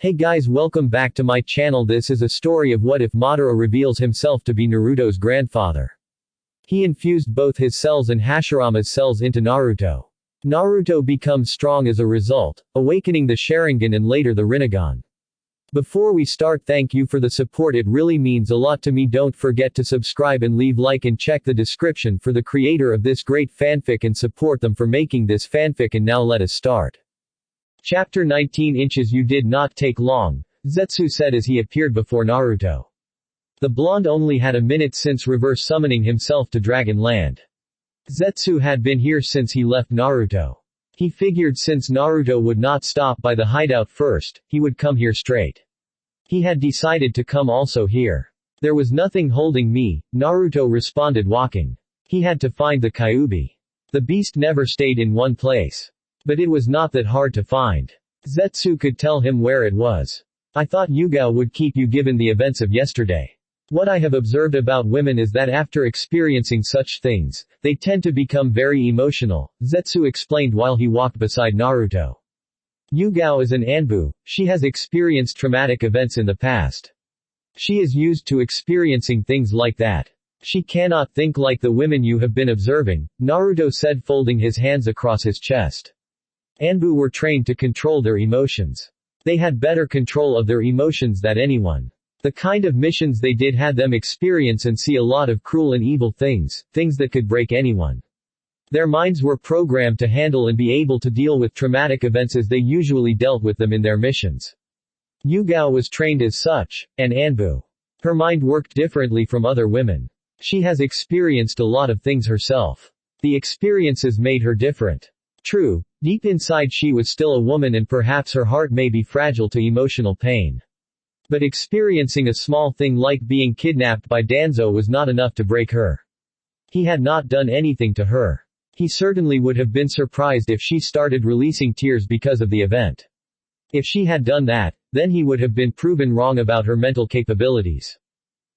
Hey guys, welcome back to my channel. This is a story of what if Madara reveals himself to be Naruto's grandfather. He infused both his cells and Hashirama's cells into Naruto. Naruto becomes strong as a result, awakening the Sharingan and later the Rinnegan. Before we start, thank you for the support, it really means a lot to me. Don't forget to subscribe and leave like and check the description for the creator of this great fanfic and support them for making this fanfic. And now let us start. Chapter 19 Inches. You did not take long, Zetsu said as he appeared before Naruto. The blonde only had a minute since reverse summoning himself to Dragon Land. Zetsu had been here since he left Naruto. He figured since Naruto would not stop by the hideout first, he would come here straight. He had decided to come also here. There was nothing holding me, Naruto responded, walking. He had to find the Kyuubi. The beast never stayed in one place. But it was not that hard to find. Zetsu could tell him where it was. I thought Yugao would keep you given the events of yesterday. What I have observed about women is that after experiencing such things, they tend to become very emotional, Zetsu explained while he walked beside Naruto. Yugao is an Anbu, she has experienced traumatic events in the past. She is used to experiencing things like that. She cannot think like the women you have been observing, Naruto said, folding his hands across his chest. Anbu were trained to control their emotions. They had better control of their emotions than anyone. The kind of missions they did had them experience and see a lot of cruel and evil things, things that could break anyone. Their minds were programmed to handle and be able to deal with traumatic events as they usually dealt with them in their missions. Yugao was trained as such, an Anbu. Her mind worked differently from other women. She has experienced a lot of things herself. The experiences made her different. True, deep inside she was still a woman and perhaps her heart may be fragile to emotional pain. But experiencing a small thing like being kidnapped by Danzo was not enough to break her. He had not done anything to her. He certainly would have been surprised if she started releasing tears because of the event. If she had done that, then he would have been proven wrong about her mental capabilities.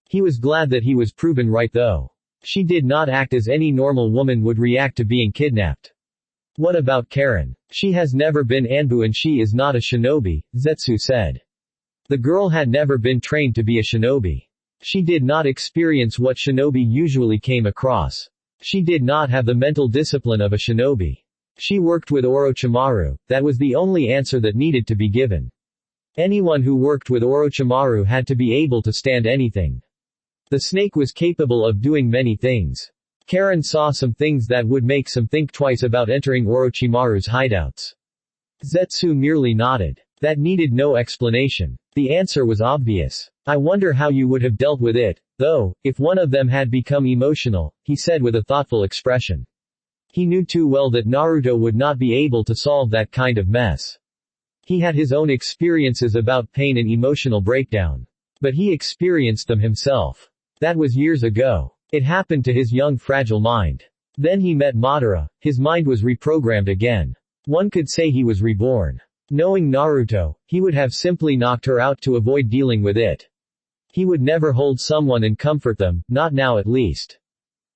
He was glad that he was proven right though. She did not act as any normal woman would react to being kidnapped. What about Karen? She has never been Anbu and she is not a shinobi, Zetsu said. The girl had never been trained to be a shinobi. She did not experience what shinobi usually came across. She did not have the mental discipline of a shinobi. She worked with Orochimaru, that was the only answer that needed to be given. Anyone who worked with Orochimaru had to be able to stand anything. The snake was capable of doing many things. Karen saw some things that would make some think twice about entering Orochimaru's hideouts. Zetsu merely nodded. That needed no explanation. The answer was obvious. I wonder how you would have dealt with it, though, if one of them had become emotional, he said with a thoughtful expression. He knew too well that Naruto would not be able to solve that kind of mess. He had his own experiences about pain and emotional breakdown. But he experienced them himself. That was years ago. It happened to his young fragile mind. Then he met Madara, his mind was reprogrammed again. One could say he was reborn. Knowing Naruto, he would have simply knocked her out to avoid dealing with it. He would never hold someone and comfort them, not now at least.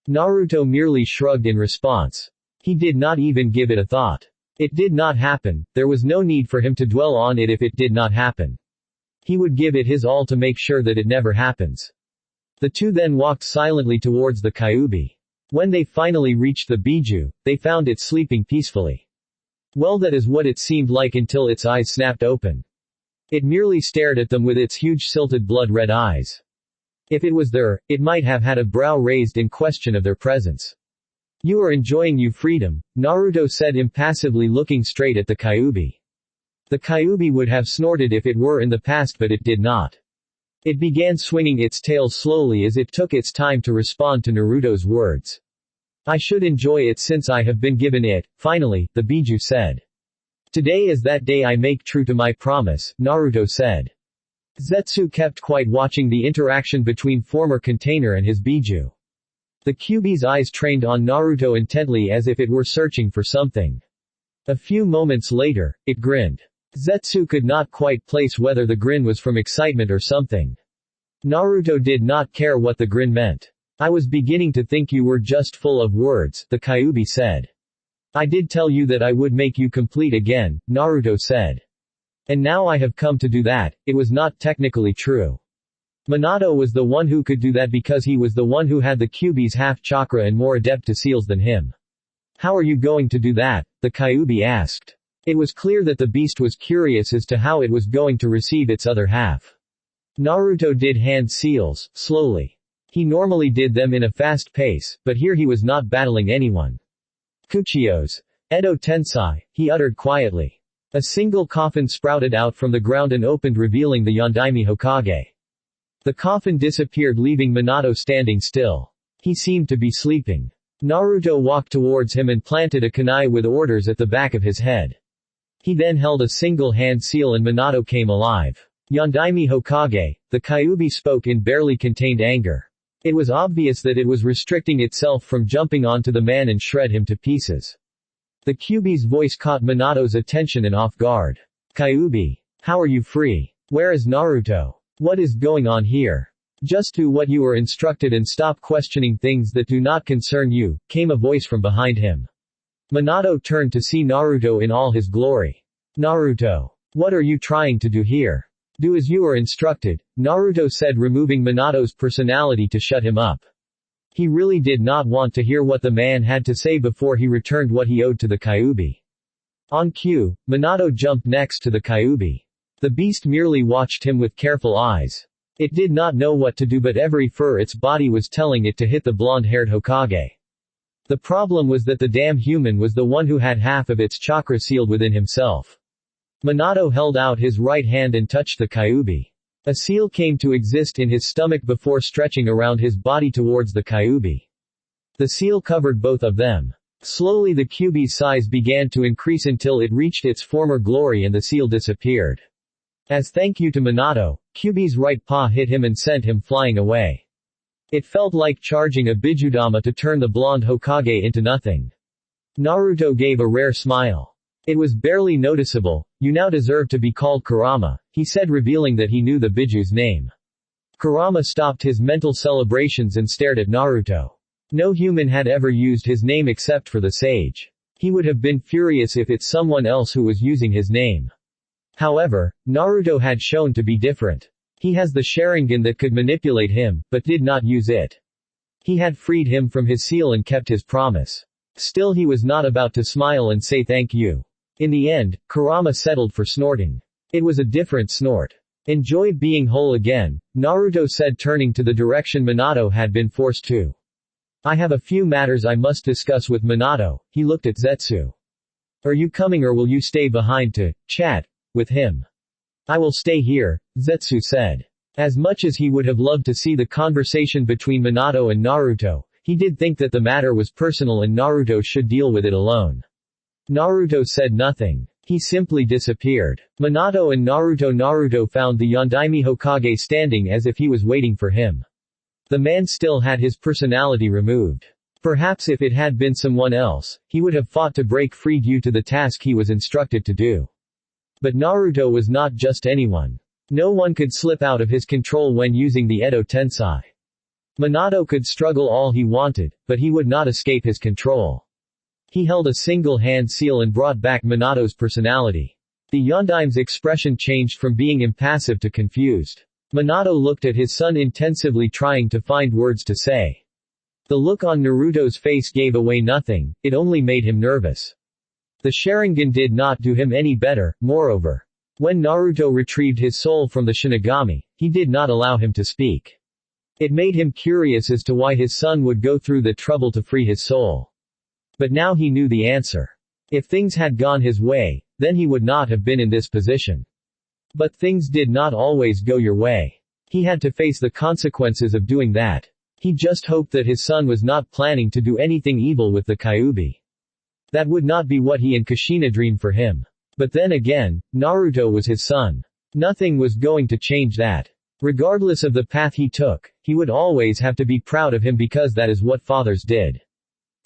Naruto merely shrugged in response. He did not even give it a thought. It did not happen, there was no need for him to dwell on it if it did not happen. He would give it his all to make sure that it never happens. The two then walked silently towards the Kyuubi. When they finally reached the Biju, they found it sleeping peacefully. Well, that is what it seemed like until its eyes snapped open. It merely stared at them with its huge silted blood-red eyes. If it was there, it might have had a brow raised in question of their presence. You are enjoying your freedom, Naruto said impassively, looking straight at the Kyuubi. The Kyuubi would have snorted if it were in the past, but it did not. It began swinging its tail slowly as it took its time to respond to Naruto's words. I should enjoy it since I have been given it, finally, the Biju said. Today is that day I make true to my promise, Naruto said. Zetsu kept quiet, watching the interaction between former container and his Biju. The Kyuubi's eyes trained on Naruto intently as if it were searching for something. A few moments later, it grinned. Zetsu could not quite place whether the grin was from excitement or something. Naruto did not care what the grin meant. I was beginning to think you were just full of words, the Kyuubi said. I did tell you that I would make you complete again, Naruto said. And now I have come to do that. It was not technically true. Minato was the one who could do that because he was the one who had the Kyuubi's half chakra and more adept to seals than him. How are you going to do that? The Kyuubi asked. It was clear that the beast was curious as to how it was going to receive its other half. Naruto did hand seals, slowly. He normally did them in a fast pace, but here he was not battling anyone. Kuchiyos. Edo Tensai, he uttered quietly. A single coffin sprouted out from the ground and opened, revealing the Yondaime Hokage. The coffin disappeared, leaving Minato standing still. He seemed to be sleeping. Naruto walked towards him and planted a kunai with orders at the back of his head. He then held a single hand seal and Minato came alive. Yondaime Hokage, the Kyuubi spoke in barely contained anger. It was obvious that it was restricting itself from jumping onto the man and shred him to pieces. The Kyuubi's voice caught Minato's attention and off guard. Kyuubi. How are you free? Where is Naruto? What is going on here? Just do what you were instructed and stop questioning things that do not concern you, came a voice from behind him. Minato turned to see Naruto in all his glory. Naruto. What are you trying to do here? Do as you are instructed, Naruto said, removing Minato's personality to shut him up. He really did not want to hear what the man had to say before he returned what he owed to the Kyuubi. On cue, Minato jumped next to the Kyuubi. The beast merely watched him with careful eyes. It did not know what to do, but every fur its body was telling it to hit the blonde-haired Hokage. The problem was that the damn human was the one who had half of its chakra sealed within himself. Minato held out his right hand and touched the Kyuubi. A seal came to exist in his stomach before stretching around his body towards the Kyuubi. The seal covered both of them. Slowly the Kyuubi's size began to increase until it reached its former glory and the seal disappeared. As thank you to Minato, Kyuubi's right paw hit him and sent him flying away. It felt like charging a Bijudama to turn the blonde Hokage into nothing. Naruto gave a rare smile. It was barely noticeable. You now deserve to be called Kurama, he said, revealing that he knew the Biju's name. Kurama stopped his mental celebrations and stared at Naruto. No human had ever used his name except for the sage. He would have been furious if it's someone else who was using his name. However, Naruto had shown to be different. He has the Sharingan that could manipulate him, but did not use it. He had freed him from his seal and kept his promise. Still, he was not about to smile and say thank you. In the end, Kurama settled for snorting. It was a different snort. Enjoy being whole again, Naruto said, turning to the direction Minato had been forced to. I have a few matters I must discuss with Minato. He looked at Zetsu. Are you coming or will you stay behind to chat with him? I will stay here, Zetsu said. As much as he would have loved to see the conversation between Minato and Naruto, he did think that the matter was personal and Naruto should deal with it alone. Naruto said nothing. He simply disappeared. Minato and Naruto found the Yondaime Hokage standing as if he was waiting for him. The man still had his personality removed. Perhaps if it had been someone else, he would have fought to break free due to the task he was instructed to do. But Naruto was not just anyone. No one could slip out of his control when using the Edo Tensai. Minato could struggle all he wanted, but he would not escape his control. He held a single hand seal and brought back Minato's personality. The Yondaime's expression changed from being impassive to confused. Minato looked at his son intensively, trying to find words to say. The look on Naruto's face gave away nothing, it only made him nervous. The Sharingan did not do him any better. Moreover, when Naruto retrieved his soul from the Shinigami, he did not allow him to speak. It made him curious as to why his son would go through the trouble to free his soul. But now he knew the answer. If things had gone his way, then he would not have been in this position. But things did not always go your way. He had to face the consequences of doing that. He just hoped that his son was not planning to do anything evil with the Kyuubi. That would not be what he and Kushina dreamed for him. But then again, Naruto was his son. Nothing was going to change that. Regardless of the path he took, he would always have to be proud of him because that is what fathers did.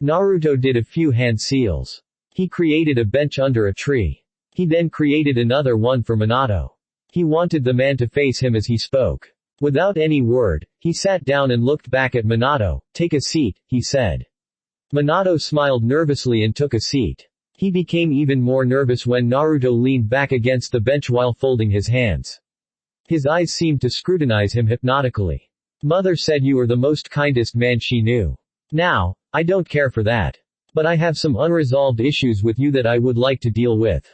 Naruto did a few hand seals. He created a bench under a tree. He then created another one for Minato. He wanted the man to face him as he spoke. Without any word, he sat down and looked back at Minato. Take a seat, he said. Minato smiled nervously and took a seat. He became even more nervous when Naruto leaned back against the bench while folding his hands. His eyes seemed to scrutinize him hypnotically. Mother said you were the most kindest man she knew. Now, I don't care for that. But I have some unresolved issues with you that I would like to deal with.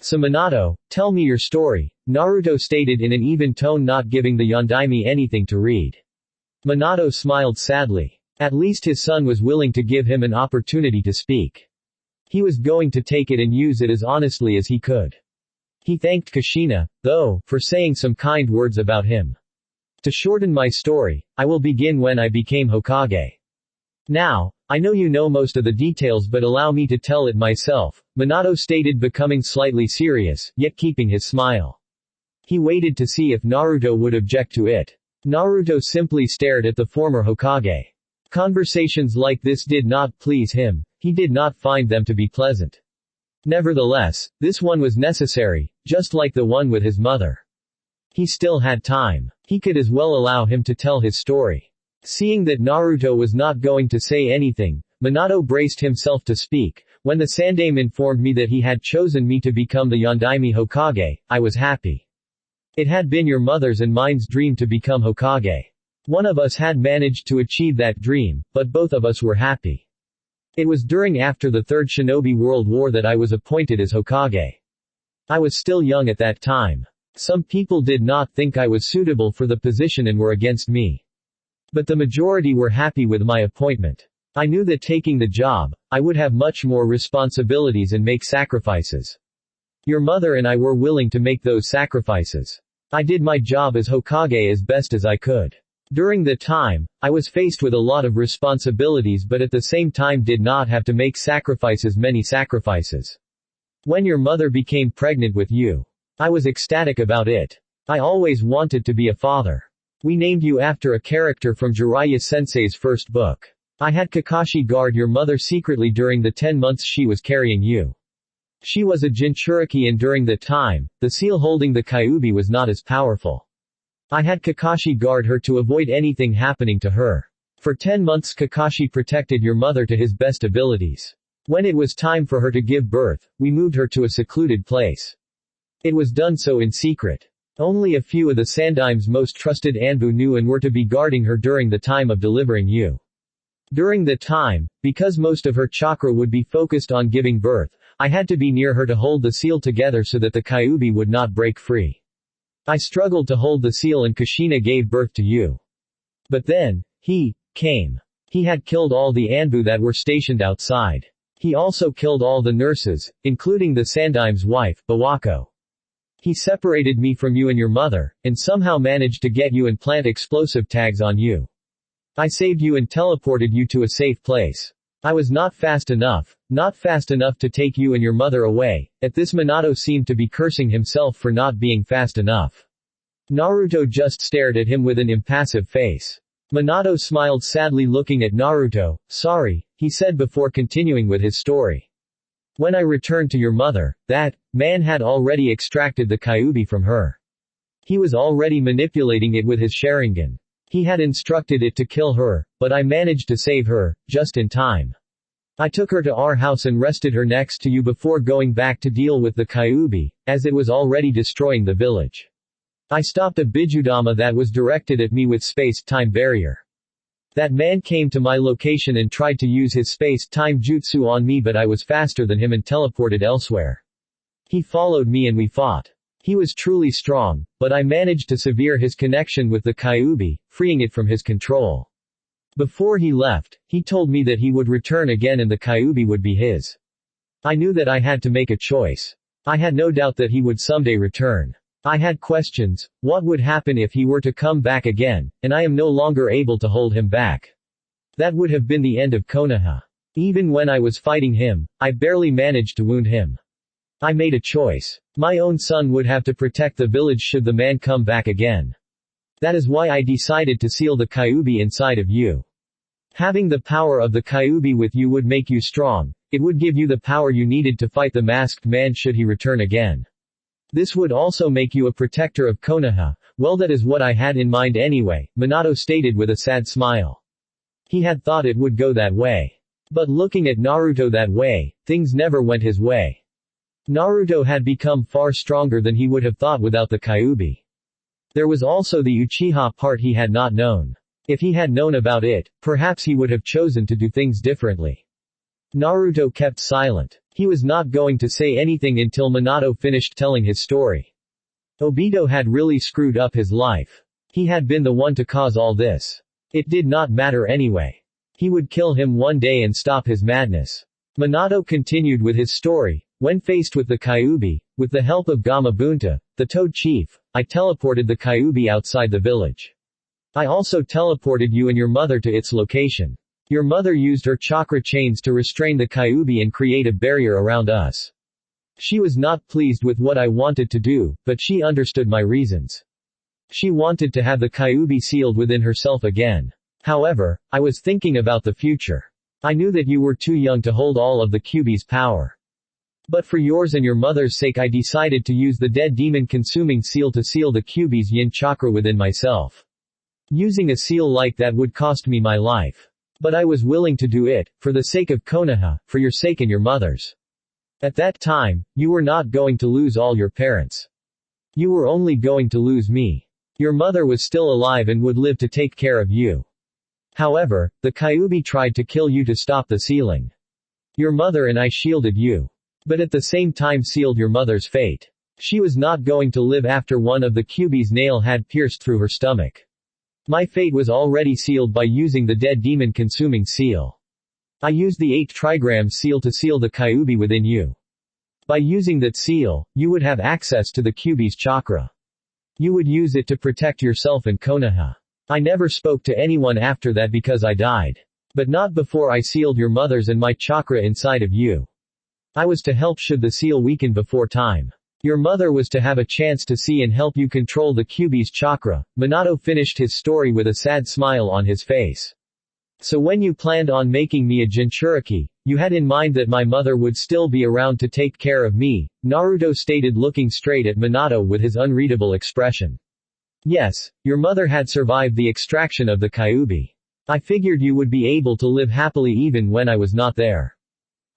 So Minato, tell me your story, Naruto stated in an even tone, not giving the Yondaime anything to read. Minato smiled sadly. At least his son was willing to give him an opportunity to speak. He was going to take it and use it as honestly as he could. He thanked Kushina, though, for saying some kind words about him. To shorten my story, I will begin when I became Hokage. Now, I know you know most of the details, but allow me to tell it myself, Minato stated, becoming slightly serious, yet keeping his smile. He waited to see if Naruto would object to it. Naruto simply stared at the former Hokage. Conversations like this did not please him, he did not find them to be pleasant. Nevertheless, this one was necessary, just like the one with his mother. He still had time. He could as well allow him to tell his story. Seeing that Naruto was not going to say anything, Minato braced himself to speak. When the Sandaime informed me that he had chosen me to become the Yondaime Hokage, I was happy. It had been your mother's and mine's dream to become Hokage. One of us had managed to achieve that dream, but both of us were happy. It was during after the Third Shinobi World War that I was appointed as Hokage. I was still young at that time. Some people did not think I was suitable for the position and were against me. But the majority were happy with my appointment. I knew that taking the job, I would have much more responsibilities and make sacrifices. Your mother and I were willing to make those sacrifices. I did my job as Hokage as best as I could. During the time, I was faced with a lot of responsibilities, but at the same time did not have to make many sacrifices. When your mother became pregnant with you, I was ecstatic about it. I always wanted to be a father. We named you after a character from Jiraiya Sensei's first book. I had Kakashi guard your mother secretly during the 10 months she was carrying you. She was a Jinchuriki, and during the time, the seal holding the Kyuubi was not as powerful. I had Kakashi guard her to avoid anything happening to her. For 10 months Kakashi protected your mother to his best abilities. When it was time for her to give birth, we moved her to a secluded place. It was done so in secret. Only a few of the Sandaime's most trusted Anbu knew and were to be guarding her during the time of delivering you. During the time, because most of her chakra would be focused on giving birth, I had to be near her to hold the seal together so that the Kyuubi would not break free. I struggled to hold the seal and Kushina gave birth to you. But then, he came. He had killed all the Anbu that were stationed outside. He also killed all the nurses, including the Sandaime's wife, Bawako. He separated me from you and your mother, and somehow managed to get you and plant explosive tags on you. I saved you and teleported you to a safe place. I was not fast enough to take you and your mother away. At this Minato seemed to be cursing himself for not being fast enough. Naruto just stared at him with an impassive face. Minato smiled sadly looking at Naruto. Sorry, he said before continuing with his story. When I returned to your mother, that man had already extracted the Kyuubi from her. He was already manipulating it with his Sharingan. He had instructed it to kill her, but I managed to save her, just in time. I took her to our house and rested her next to you before going back to deal with the Kyuubi, as it was already destroying the village. I stopped a Bijudama that was directed at me with space-time barrier. That man came to my location and tried to use his space-time jutsu on me, but I was faster than him and teleported elsewhere. He followed me and we fought. He was truly strong, but I managed to sever his connection with the Kyuubi, freeing it from his control. Before he left, he told me that he would return again and the Kyuubi would be his. I knew that I had to make a choice. I had no doubt that he would someday return. I had questions. What would happen if he were to come back again, and I am no longer able to hold him back? That would have been the end of Konoha. Even when I was fighting him, I barely managed to wound him. I made a choice. My own son would have to protect the village should the man come back again. That is why I decided to seal the Kyuubi inside of you. Having the power of the Kyuubi with you would make you strong. It would give you the power you needed to fight the masked man should he return again. This would also make you a protector of Konoha. Well, that is what I had in mind anyway, Minato stated with a sad smile. He had thought it would go that way. But looking at Naruto that way, things never went his way. Naruto had become far stronger than he would have thought without the Kyuubi. There was also the Uchiha part he had not known. If he had known about it, perhaps he would have chosen to do things differently. Naruto kept silent. He was not going to say anything until Minato finished telling his story. Obito had really screwed up his life. He had been the one to cause all this. It did not matter anyway. He would kill him one day and stop his madness. Minato continued with his story. When faced with the Kyuubi, with the help of Gamabunta, the Toad Chief, I teleported the Kyuubi outside the village. I also teleported you and your mother to its location. Your mother used her chakra chains to restrain the Kyuubi and create a barrier around us. She was not pleased with what I wanted to do, but she understood my reasons. She wanted to have the Kyuubi sealed within herself again. However, I was thinking about the future. I knew that you were too young to hold all of the Kyuubi's power. But for yours and your mother's sake I decided to use the dead demon-consuming seal to seal the Kyuubi's yin chakra within myself. Using a seal like that would cost me my life. But I was willing to do it, for the sake of Konoha, for your sake and your mother's. At that time, you were not going to lose all your parents. You were only going to lose me. Your mother was still alive and would live to take care of you. However, the Kyuubi tried to kill you to stop the sealing. Your mother and I shielded you. But at the same time sealed your mother's fate. She was not going to live after one of the Kyuubi's nail had pierced through her stomach. My fate was already sealed by using the dead demon-consuming seal. I used the 8 trigram seal to seal the Kyuubi within you. By using that seal, you would have access to the Kyuubi's chakra. You would use it to protect yourself and Konoha. I never spoke to anyone after that because I died. But not before I sealed your mother's and my chakra inside of you. I was to help should the seal weaken before time. Your mother was to have a chance to see and help you control the Kyuubi's chakra. Minato finished his story with a sad smile on his face. So when you planned on making me a Jinchuriki, you had in mind that my mother would still be around to take care of me, Naruto stated looking straight at Minato with his unreadable expression. Yes, your mother had survived the extraction of the Kyuubi. I figured you would be able to live happily even when I was not there.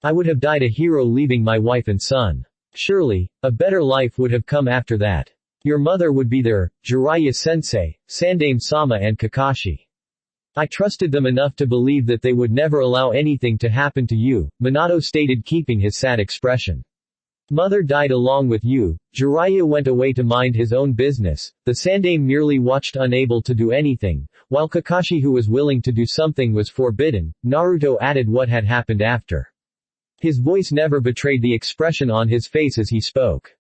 I would have died a hero leaving my wife and son. Surely, a better life would have come after that. Your mother would be there, Jiraiya-sensei, Sandaime-sama and Kakashi. I trusted them enough to believe that they would never allow anything to happen to you, Minato stated keeping his sad expression. Mother died along with you, Jiraiya went away to mind his own business, the Sandaime merely watched unable to do anything, while Kakashi who was willing to do something was forbidden, Naruto added what had happened after. His voice never betrayed the expression on his face as he spoke.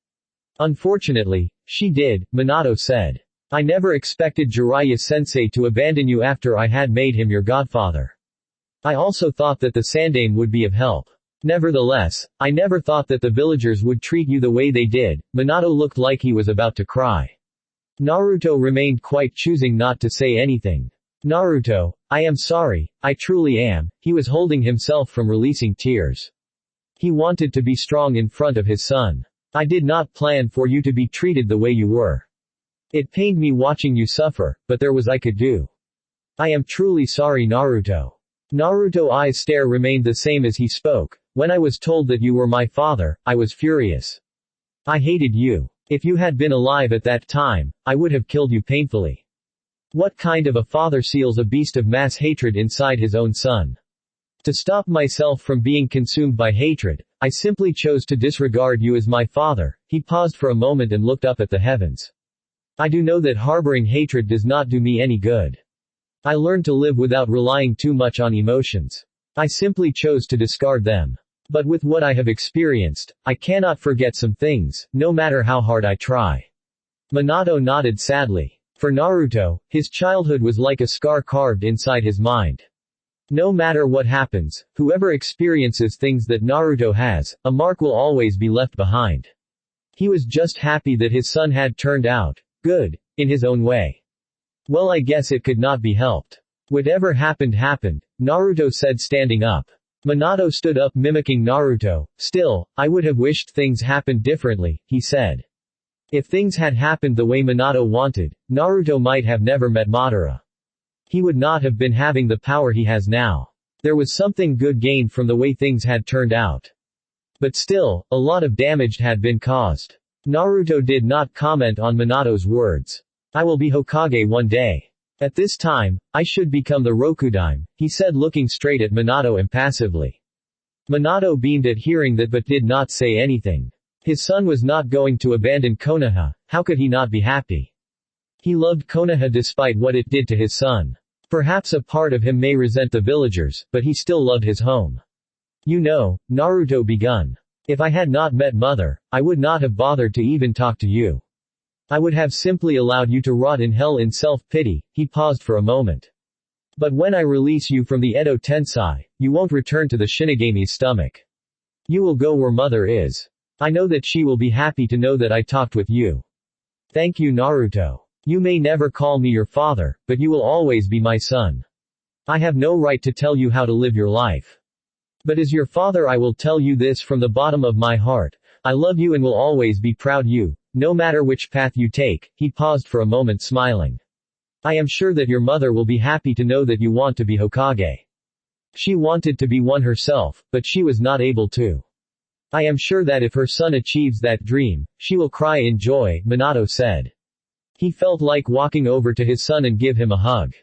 Unfortunately, she did, Minato said. I never expected Jiraiya-sensei to abandon you after I had made him your godfather. I also thought that the Sandaime would be of help. Nevertheless, I never thought that the villagers would treat you the way they did. Minato looked like he was about to cry. Naruto remained quiet, choosing not to say anything. Naruto, I am sorry, I truly am. He was holding himself from releasing tears. He wanted to be strong in front of his son. I did not plan for you to be treated the way you were. It pained me watching you suffer, but there was I could do. I am truly sorry, Naruto. Naruto's eyes stare remained the same as he spoke. When I was told that you were my father, I was furious. I hated you. If you had been alive at that time, I would have killed you painfully. What kind of a father seals a beast of mass hatred inside his own son? To stop myself from being consumed by hatred, I simply chose to disregard you as my father. He paused for a moment and looked up at the heavens. I do know that harboring hatred does not do me any good. I learned to live without relying too much on emotions. I simply chose to discard them. But with what I have experienced, I cannot forget some things, no matter how hard I try. Minato nodded sadly. For Naruto, his childhood was like a scar carved inside his mind. No matter what happens, whoever experiences things that Naruto has, a mark will always be left behind. He was just happy that his son had turned out good, in his own way. Well, I guess it could not be helped. Whatever happened happened, Naruto said standing up. Minato stood up mimicking Naruto. Still, I would have wished things happened differently, he said. If things had happened the way Minato wanted, Naruto might have never met Madara. He would not have been having the power he has now. There was something good gained from the way things had turned out. But still, a lot of damage had been caused. Naruto did not comment on Minato's words. I will be Hokage one day. At this time, I should become the Rokudime, he said looking straight at Minato impassively. Minato beamed at hearing that but did not say anything. His son was not going to abandon Konoha, how could he not be happy? He loved Konoha despite what it did to his son. Perhaps a part of him may resent the villagers, but he still loved his home. You know, Naruto begun. If I had not met Mother, I would not have bothered to even talk to you. I would have simply allowed you to rot in hell in self-pity, he paused for a moment. But when I release you from the Edo Tensei, you won't return to the Shinigame's stomach. You will go where Mother is. I know that she will be happy to know that I talked with you. Thank you Naruto. You may never call me your father, but you will always be my son. I have no right to tell you how to live your life. But as your father I will tell you this from the bottom of my heart, I love you and will always be proud you, no matter which path you take, he paused for a moment smiling. I am sure that your mother will be happy to know that you want to be Hokage. She wanted to be one herself, but she was not able to. I am sure that if her son achieves that dream, she will cry in joy, Minato said. He felt like walking over to his son and give him a hug.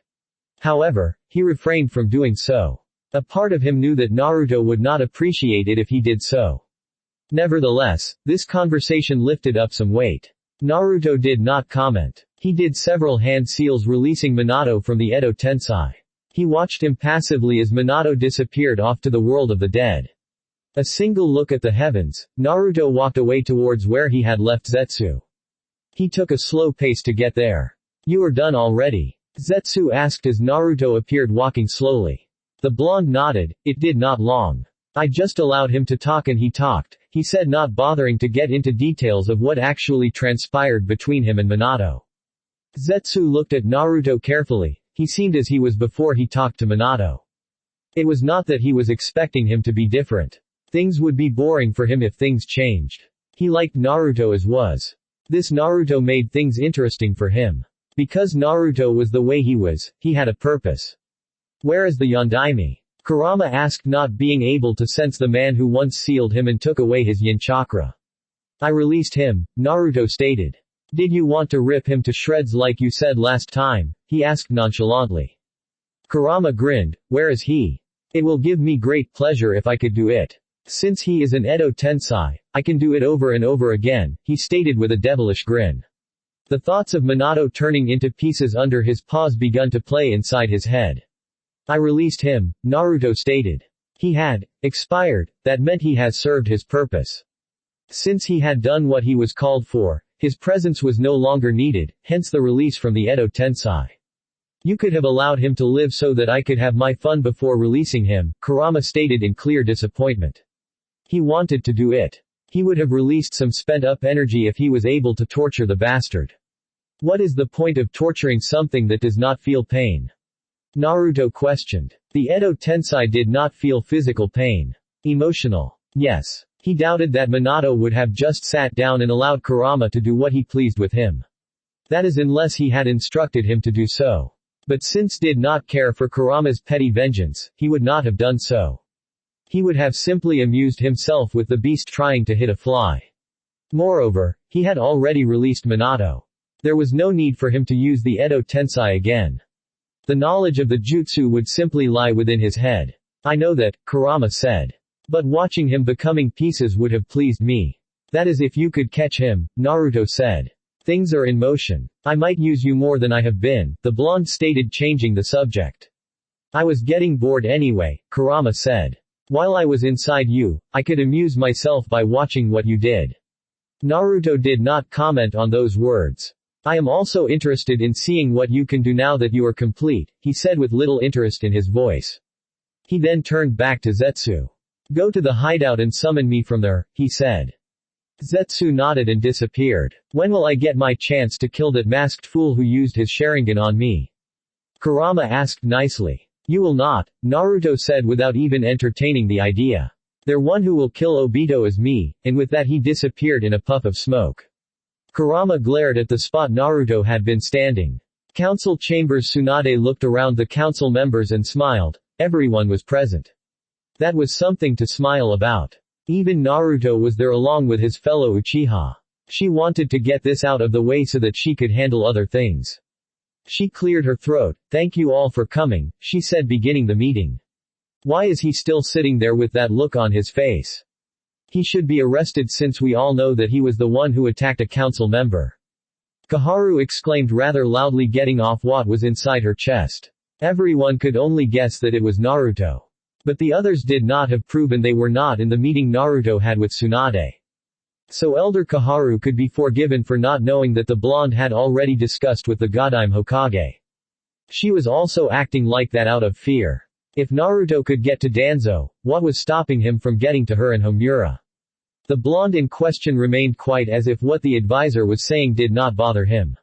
However, he refrained from doing so. A part of him knew that Naruto would not appreciate it if he did so. Nevertheless, this conversation lifted up some weight. Naruto did not comment. He did several hand seals releasing Minato from the Edo Tensei. He watched impassively as Minato disappeared off to the world of the dead. A single look at the heavens, Naruto walked away towards where he had left Zetsu. He took a slow pace to get there. You are done already? Zetsu asked as Naruto appeared walking slowly. The blonde nodded, it did not long. I just allowed him to talk and he talked, he said not bothering to get into details of what actually transpired between him and Minato. Zetsu looked at Naruto carefully, he seemed as he was before he talked to Minato. It was not that he was expecting him to be different. Things would be boring for him if things changed. He liked Naruto as was. This Naruto made things interesting for him. Because Naruto was the way he was, he had a purpose. Where is the Yondaime? Kurama asked, not being able to sense the man who once sealed him and took away his yin chakra. I released him, Naruto stated. Did you want to rip him to shreds like you said last time? He asked nonchalantly. Kurama grinned, where is he? It will give me great pleasure if I could do it. Since he is an Edo Tensei, I can do it over and over again, he stated with a devilish grin. The thoughts of Minato turning into pieces under his paws begun to play inside his head. I released him, Naruto stated. He had expired, that meant he has served his purpose. Since he had done what he was called for, his presence was no longer needed, hence the release from the Edo Tensei. You could have allowed him to live so that I could have my fun before releasing him, Kurama stated in clear disappointment. He wanted to do it. He would have released some spent-up energy if he was able to torture the bastard. What is the point of torturing something that does not feel pain? Naruto questioned. The Edo Tensei did not feel physical pain. Emotional. Yes. He doubted that Minato would have just sat down and allowed Kurama to do what he pleased with him. That is unless he had instructed him to do so. But since did not care for Kurama's petty vengeance, he would not have done so. He would have simply amused himself with the beast trying to hit a fly. Moreover, he had already released Minato. There was no need for him to use the Edo Tensei again. The knowledge of the jutsu would simply lie within his head. I know that, Kurama said. But watching him becoming pieces would have pleased me. That is if you could catch him, Naruto said. Things are in motion. I might use you more than I have been, the blonde stated changing the subject. I was getting bored anyway, Kurama said. While I was inside you, I could amuse myself by watching what you did. Naruto did not comment on those words. I am also interested in seeing what you can do now that you are complete, he said with little interest in his voice. He then turned back to Zetsu. Go to the hideout and summon me from there, he said. Zetsu nodded and disappeared. When will I get my chance to kill that masked fool who used his Sharingan on me? Kurama asked nicely. You will not, Naruto said without even entertaining the idea. There one who will kill Obito is me, and with that he disappeared in a puff of smoke. Kurama glared at the spot Naruto had been standing. Council Chambers Tsunade looked around the council members and smiled. Everyone was present. That was something to smile about. Even Naruto was there along with his fellow Uchiha. She wanted to get this out of the way so that she could handle other things. She cleared her throat. "Thank you all for coming," she said, beginning the meeting. "Why is he still sitting there with that look on his face? He should be arrested since we all know that he was the one who attacked a council member." Koharu exclaimed rather loudly, getting off what was inside her chest. Everyone could only guess that it was Naruto. But the others did not have proven they were not in the meeting Naruto had with Tsunade. So Elder Koharu could be forgiven for not knowing that the blonde had already discussed with the Godime Hokage. She was also acting like that out of fear. If Naruto could get to Danzo, what was stopping him from getting to her and Homura? The blonde in question remained quiet as if what the advisor was saying did not bother him.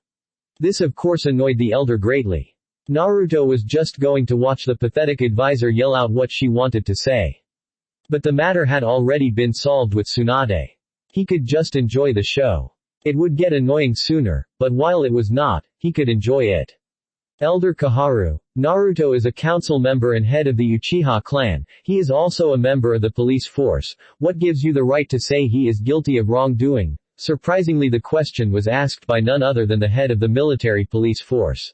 This of course annoyed the elder greatly. Naruto was just going to watch the pathetic advisor yell out what she wanted to say. But the matter had already been solved with Tsunade. He could just enjoy the show. It would get annoying sooner, but while it was not, he could enjoy it. Elder Koharu, Naruto is a council member and head of the Uchiha clan. He is also a member of the police force. What gives you the right to say he is guilty of wrongdoing? Surprisingly, the question was asked by none other than the head of the military police force.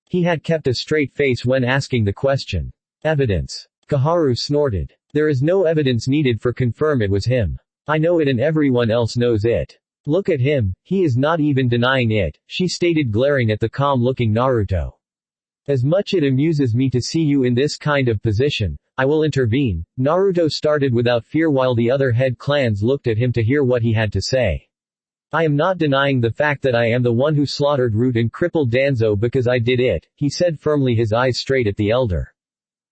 He had kept a straight face when asking the question. Evidence. Koharu snorted. There is no evidence needed for confirm it was him. I know it and everyone else knows it. Look at him, he is not even denying it, she stated, glaring at the calm-looking Naruto. As much it amuses me to see you in this kind of position, I will intervene. Naruto started without fear while the other head clans looked at him to hear what he had to say. I am not denying the fact that I am the one who slaughtered Root and crippled Danzo because I did it, he said firmly, his eyes straight at the elder.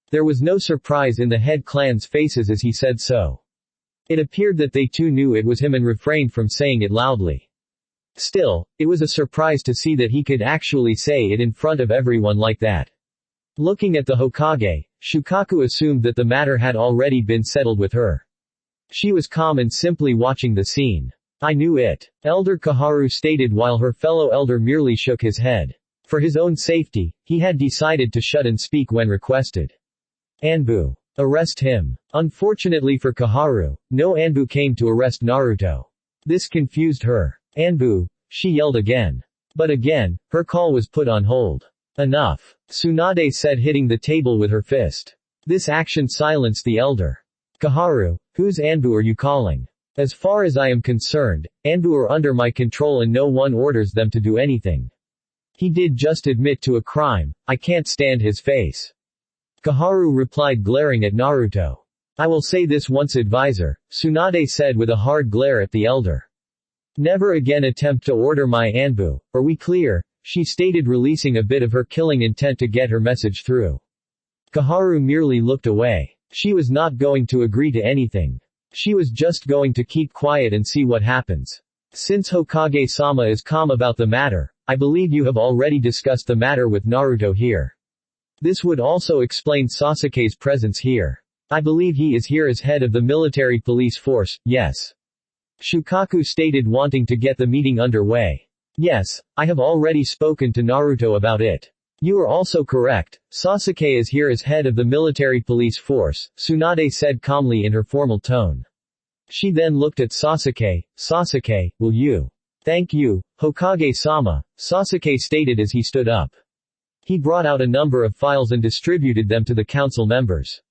There was no surprise in the head clan's faces as he said so. It appeared that they too knew it was him and refrained from saying it loudly. Still, it was a surprise to see that he could actually say it in front of everyone like that. Looking at the Hokage, Shukaku assumed that the matter had already been settled with her. She was calm and simply watching the scene. I knew it. Elder Koharu stated while her fellow elder merely shook his head. For his own safety, he had decided to shut and speak when requested. Anbu. Arrest him. Unfortunately for Koharu, no Anbu came to arrest Naruto. This confused her. Anbu, she yelled again. But again, her call was put on hold. Enough. Tsunade said, hitting the table with her fist. This action silenced the elder. Koharu, whose Anbu are you calling? As far as I am concerned, Anbu are under my control and no one orders them to do anything. He did just admit to a crime, I can't stand his face. Koharu replied, glaring at Naruto. I will say this once, advisor, Tsunade said with a hard glare at the elder. Never again attempt to order my Anbu, are we clear? She stated, releasing a bit of her killing intent to get her message through. Koharu merely looked away. She was not going to agree to anything. She was just going to keep quiet and see what happens. Since Hokage-sama is calm about the matter, I believe you have already discussed the matter with Naruto here. This would also explain Sasuke's presence here. I believe he is here as head of the military police force, yes. Shukaku stated, wanting to get the meeting underway. Yes, I have already spoken to Naruto about it. You are also correct, Sasuke is here as head of the military police force, Tsunade said calmly in her formal tone. She then looked at Sasuke. Sasuke, will you? Thank you, Hokage-sama, Sasuke stated as he stood up. He brought out a number of files and distributed them to the council members.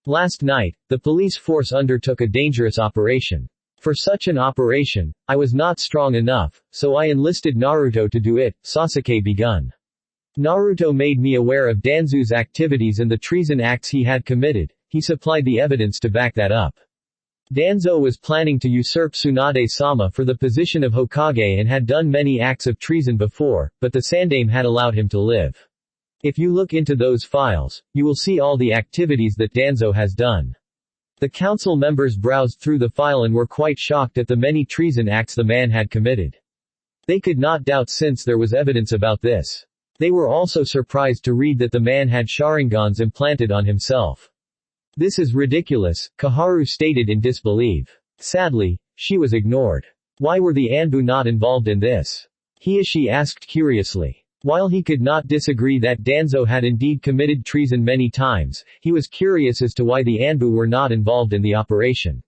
Last night, the police force undertook a dangerous operation. For such an operation, I was not strong enough, so I enlisted Naruto to do it, Sasuke begun. Naruto made me aware of Danzu's activities and the treason acts he had committed. He supplied the evidence to back that up. Danzo was planning to usurp Tsunade-sama for the position of Hokage and had done many acts of treason before, but the Sandaime had allowed him to live. If you look into those files, you will see all the activities that Danzo has done. The council members browsed through the file and were quite shocked at the many treason acts the man had committed. They could not doubt since there was evidence about this. They were also surprised to read that the man had Sharingans implanted on himself. This is ridiculous, Koharu stated in disbelief. Sadly, she was ignored. Why were the Anbu not involved in this? She asked curiously. While he could not disagree that Danzo had indeed committed treason many times, he was curious as to why the Anbu were not involved in the operation.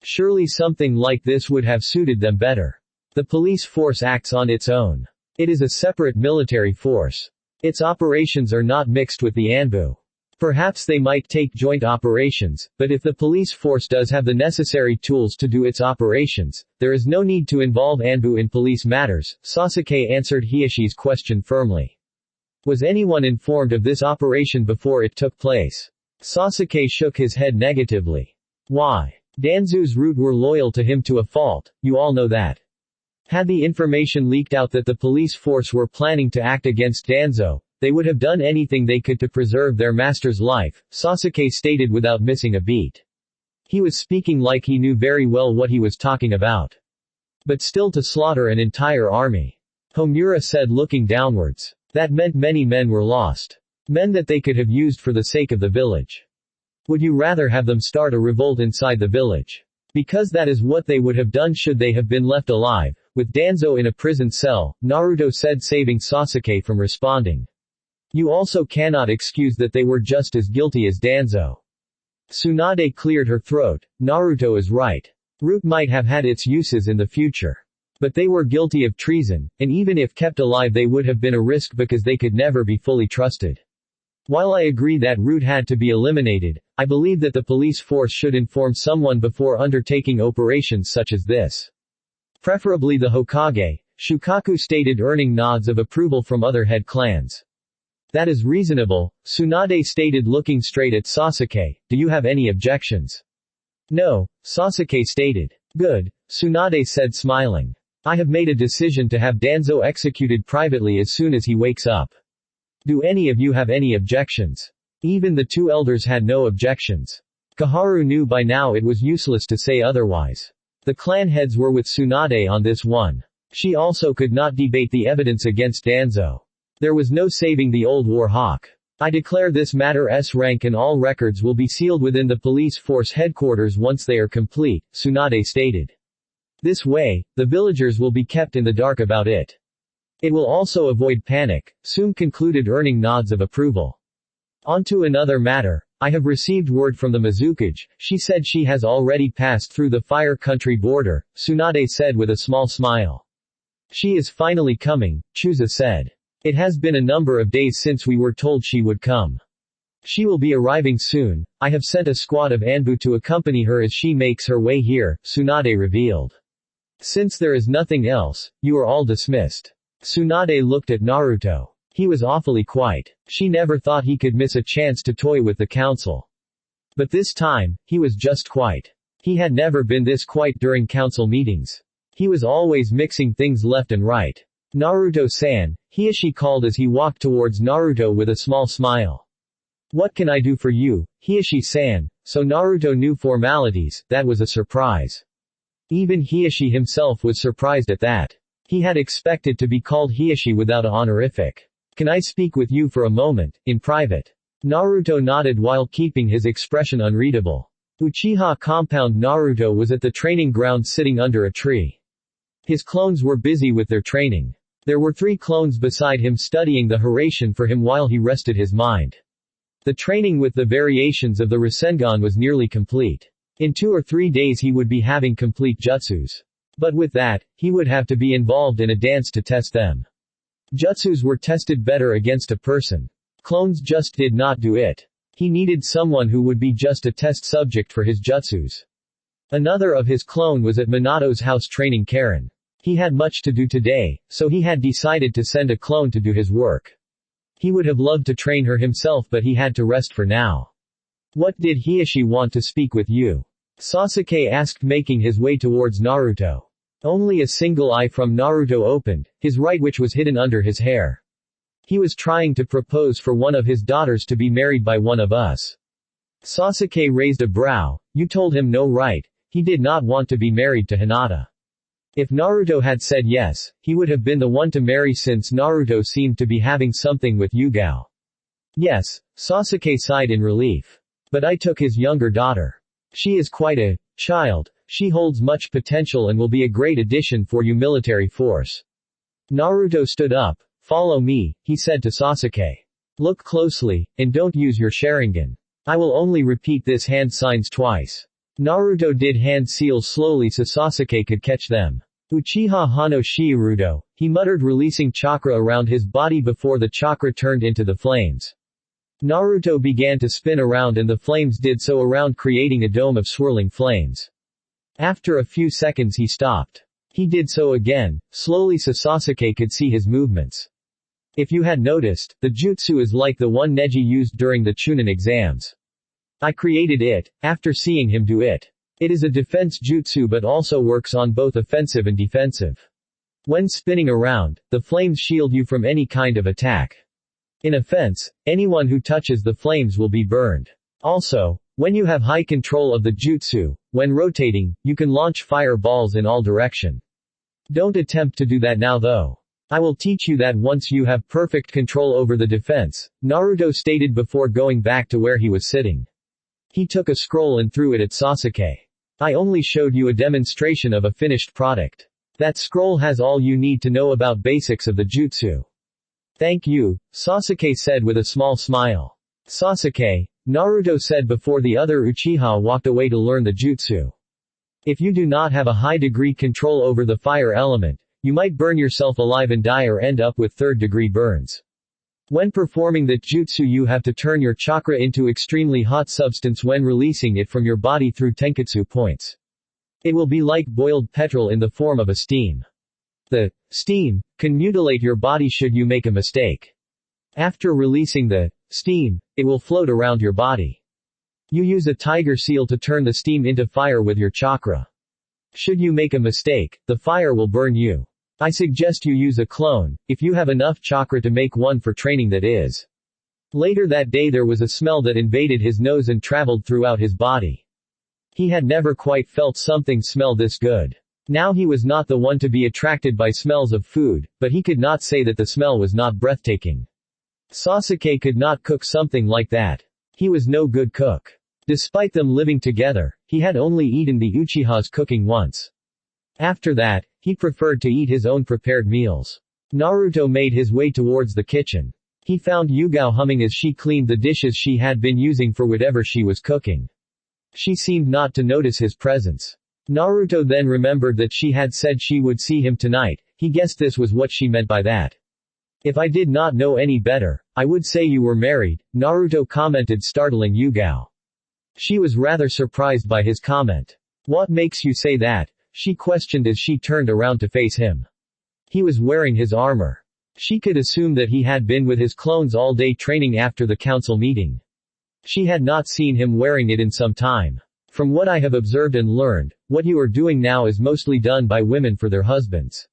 Surely something like this would have suited them better. The police force acts on its own. It is a separate military force. Its operations are not mixed with the Anbu. Perhaps they might take joint operations, but if the police force does have the necessary tools to do its operations, there is no need to involve Anbu in police matters. Sasuke answered Hiashi's question firmly. Was anyone informed of this operation before it took place? Sasuke shook his head negatively. Why? Danzo's root were loyal to him to a fault, you all know that. Had the information leaked out that the police force were planning to act against Danzo, they would have done anything they could to preserve their master's life, Sasuke stated without missing a beat. He was speaking like he knew very well what he was talking about. But still to slaughter an entire army. Homura said looking downwards. That meant many men were lost. Men that they could have used for the sake of the village. Would you rather have them start a revolt inside the village? Because that is what they would have done should they have been left alive, with Danzo in a prison cell, Naruto said, saving Sasuke from responding. You also cannot excuse that they were just as guilty as Danzo. Tsunade cleared her throat. Naruto is right. Root might have had its uses in the future. But they were guilty of treason, and even if kept alive they would have been a risk because they could never be fully trusted. While I agree that Root had to be eliminated, I believe that the police force should inform someone before undertaking operations such as this. Preferably the Hokage, Shukaku stated, earning nods of approval from other head clans. That is reasonable, Tsunade stated, looking straight at Sasuke. Do you have any objections? No, Sasuke stated. Good, Tsunade said, smiling. I have made a decision to have Danzo executed privately as soon as he wakes up. Do any of you have any objections? Even the two elders had no objections. Kaharu knew by now it was useless to say otherwise. The clan heads were with Tsunade on this one. She also could not debate the evidence against Danzo. There was no saving the old war hawk. I declare this matter S-rank and all records will be sealed within the police force headquarters once they are complete, Tsunade stated. This way, the villagers will be kept in the dark about it. It will also avoid panic, Tsun concluded, earning nods of approval. On to another matter. I have received word from the Mizukage. She said she has already passed through the Fire Country border, Tsunade said with a small smile. She is finally coming, Chusa said. It has been a number of days since we were told she would come. She will be arriving soon. I have sent a squad of Anbu to accompany her as she makes her way here, Tsunade revealed. Since there is nothing else, you are all dismissed. Tsunade looked at Naruto. He was awfully quiet. She never thought he could miss a chance to toy with the council. But this time, he was just quiet. He had never been this quiet during council meetings. He was always mixing things left and right. Naruto-san, Hiashi called as he walked towards Naruto with a small smile. What can I do for you, Hiashi-san? So Naruto knew formalities, that was a surprise. Even Hiashi himself was surprised at that. He had expected to be called Hiashi without a honorific. Can I speak with you for a moment, in private? Naruto nodded while keeping his expression unreadable. Uchiha compound. Naruto was at the training ground sitting under a tree. His clones were busy with their training. There were 3 clones beside him studying the Hiraishin for him while he rested his mind. The training with the variations of the Rasengan was nearly complete. In 2 or 3 days he would be having complete jutsus. But with that, he would have to be involved in a dance to test them. Jutsus were tested better against a person. Clones just did not do it. He needed someone who would be just a test subject for his jutsus. Another of his clone was at Minato's house training Karen. He had much to do today, so he had decided to send a clone to do his work. He would have loved to train her himself, but he had to rest for now. What did Hiashi want to speak with you? Sasuke asked, making his way towards Naruto. Only a single eye from Naruto opened, his right, which was hidden under his hair. He was trying to propose for one of his daughters to be married by one of us. Sasuke raised a brow. You told him no, right? He did not want to be married to Hinata. If Naruto had said yes, he would have been the one to marry since Naruto seemed to be having something with Yugao. Yes, Sasuke sighed in relief. But I took his younger daughter. She is quite a child. She holds much potential and will be a great addition for your military force. Naruto stood up, Follow me, he said to Sasuke. Look closely, and don't use your Sharingan. I will only repeat this hand signs twice. Naruto did hand seals slowly so Sasuke could catch them. Uchiha Hano Shirudo, he muttered, releasing chakra around his body before the chakra turned into the flames. Naruto began to spin around and the flames did so around, creating a dome of swirling flames. After a few seconds he stopped. He did so again, slowly so Sasuke could see his movements. If you had noticed, the jutsu is like the one Neji used during the Chunin exams. I created it, after seeing him do it. It is a defense jutsu but also works on both offensive and defensive. When spinning around, the flames shield you from any kind of attack. In offense, anyone who touches the flames will be burned. Also, when you have high control of the jutsu, when rotating, you can launch fireballs in all direction. Don't attempt to do that now though. I will teach you that once you have perfect control over the defense, Naruto stated before going back to where he was sitting. He took a scroll and threw it at Sasuke. I only showed you a demonstration of a finished product. That scroll has all you need to know about basics of the jutsu. Thank you, Sasuke said with a small smile. Sasuke, Naruto said before the other Uchiha walked away to learn the jutsu. If you do not have a high degree control over the fire element, you might burn yourself alive and die or end up with third-degree burns. When performing the jutsu you have to turn your chakra into extremely hot substance when releasing it from your body through tenketsu points. It will be like boiled petrol in the form of a steam. The steam can mutilate your body should you make a mistake. After releasing the steam, it will float around your body. You use a tiger seal to turn the steam into fire with your chakra. Should you make a mistake, the fire will burn you. I suggest you use a clone, if you have enough chakra to make one for training that is. Later that day there was a smell that invaded his nose and traveled throughout his body. He had never quite felt something smell this good. Now he was not the one to be attracted by smells of food, but he could not say that the smell was not breathtaking. Sasuke could not cook something like that. He was no good cook. Despite them living together, he had only eaten the Uchiha's cooking once. After that, he preferred to eat his own prepared meals. Naruto made his way towards the kitchen. He found Yugao humming as she cleaned the dishes she had been using for whatever she was cooking. She seemed not to notice his presence. Naruto then remembered that she had said she would see him tonight. He guessed this was what she meant by that. If I did not know any better, I would say you were married, Naruto commented, startling Yugao. She was rather surprised by his comment. What makes you say that? She questioned as she turned around to face him. He was wearing his armor. She could assume that he had been with his clones all day training after the council meeting. She had not seen him wearing it in some time. From what I have observed and learned, what you are doing now is mostly done by women for their husbands.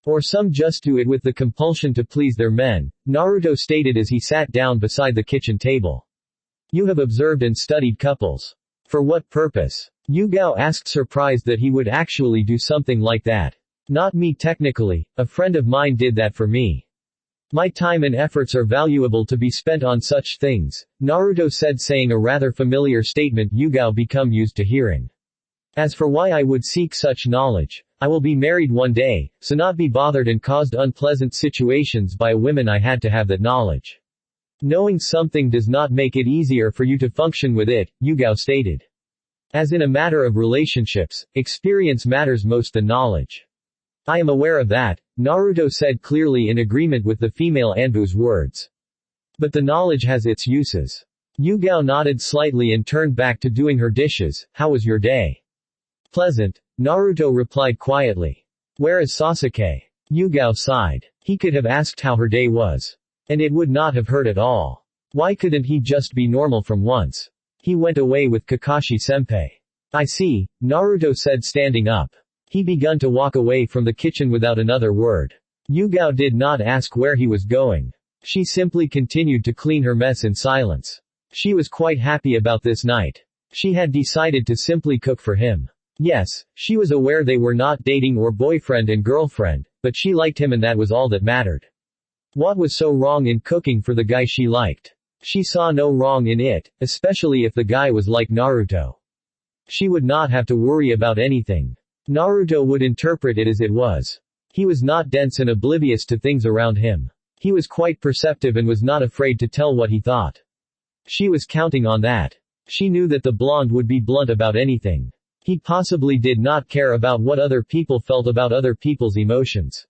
Or some just do it with the compulsion to please their men, Naruto stated as he sat down beside the kitchen table. You have observed and studied couples. For what purpose? Yugao asked, surprised that he would actually do something like that. Not me technically, a friend of mine did that for me. My time and efforts are valuable to be spent on such things, Naruto said, saying a rather familiar statement Yugao become used to hearing. As for why I would seek such knowledge, I will be married one day, so not be bothered and caused unpleasant situations by women. I had to have that knowledge. Knowing something does not make it easier for you to function with it, Yugao stated. As in a matter of relationships, experience matters most than knowledge. I am aware of that, Naruto said, clearly in agreement with the female Anbu's words. But the knowledge has its uses. Yugao nodded slightly and turned back to doing her dishes. How was your day? Pleasant, Naruto replied quietly. Where is Sasuke? Yugao sighed. He could have asked how her day was. And it would not have hurt at all. Why couldn't he just be normal from once? He went away with Kakashi-senpai. I see, Naruto said, standing up. He began to walk away from the kitchen without another word. Yugao did not ask where he was going. She simply continued to clean her mess in silence. She was quite happy about this night. She had decided to simply cook for him. Yes, she was aware they were not dating or boyfriend and girlfriend, but she liked him and that was all that mattered. What was so wrong in cooking for the guy she liked? She saw no wrong in it, especially if the guy was like Naruto. She would not have to worry about anything. Naruto would interpret it as it was. He was not dense and oblivious to things around him. He was quite perceptive and was not afraid to tell what he thought. She was counting on that. She knew that the blonde would be blunt about anything. He possibly did not care about what other people felt about other people's emotions.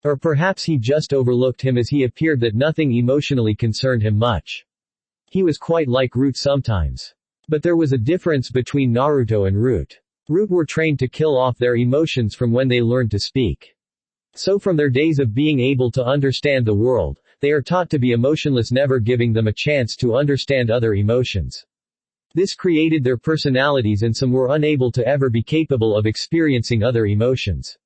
Or perhaps he just overlooked him as he appeared that nothing emotionally concerned him much. He was quite like Root sometimes. But there was a difference between Naruto and Root. Root were trained to kill off their emotions from when they learned to speak. So from their days of being able to understand the world, they are taught to be emotionless, never giving them a chance to understand other emotions. This created their personalities, and some were unable to ever be capable of experiencing other emotions.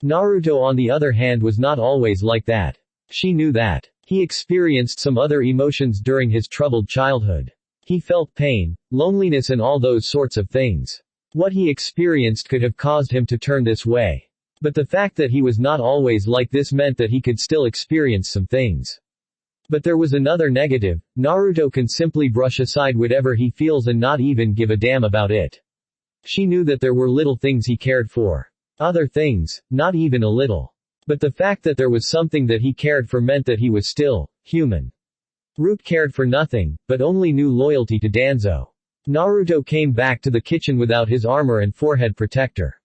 Naruto, on the other hand, was not always like that. She knew that. He experienced some other emotions during his troubled childhood. He felt pain, loneliness, and all those sorts of things. What he experienced could have caused him to turn this way. But the fact that he was not always like this meant that he could still experience some things. But there was another negative: Naruto can simply brush aside whatever he feels and not even give a damn about it. She knew that there were little things he cared for. Other things, not even a little. But the fact that there was something that he cared for meant that he was still human. Root cared for nothing, but only knew loyalty to Danzo. Naruto came back to the kitchen without his armor and forehead protector.